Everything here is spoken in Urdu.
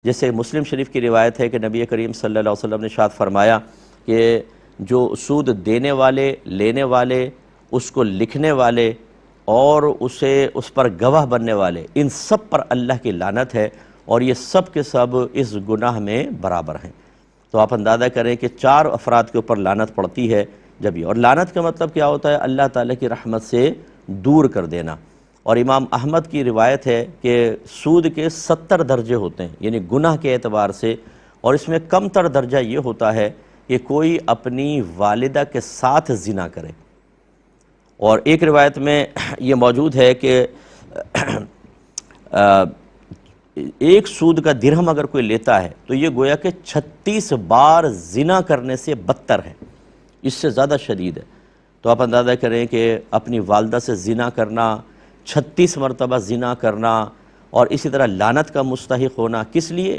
جیسے مسلم شریف کی روایت ہے کہ نبی کریم صلی اللہ علیہ وسلم نے ارشاد فرمایا کہ جو سود دینے والے، لینے والے، اس کو لکھنے والے اور اس پر گواہ بننے والے، ان سب پر اللہ کی لعنت ہے اور یہ سب کے سب اس گناہ میں برابر ہیں۔ تو آپ اندازہ کریں کہ 4 افراد کے اوپر لعنت پڑتی ہے جب یہ، اور لعنت کا مطلب کیا ہوتا ہے؟ اللہ تعالیٰ کی رحمت سے دور کر دینا۔ اور امام احمد کی روایت ہے کہ سود کے 70 درجے ہوتے ہیں، یعنی گناہ کے اعتبار سے، اور اس میں کم تر درجہ یہ ہوتا ہے کہ کوئی اپنی والدہ کے ساتھ زنا کرے۔ اور ایک روایت میں یہ موجود ہے کہ ایک سود کا درہم اگر کوئی لیتا ہے تو یہ گویا کہ 36 بار زنا کرنے سے بدتر ہے، اس سے زیادہ شدید ہے۔ تو آپ اندازہ کریں کہ اپنی والدہ سے زنا کرنا، 36 مرتبہ زنا کرنا، اور اسی طرح لعنت کا مستحق ہونا، کس لیے؟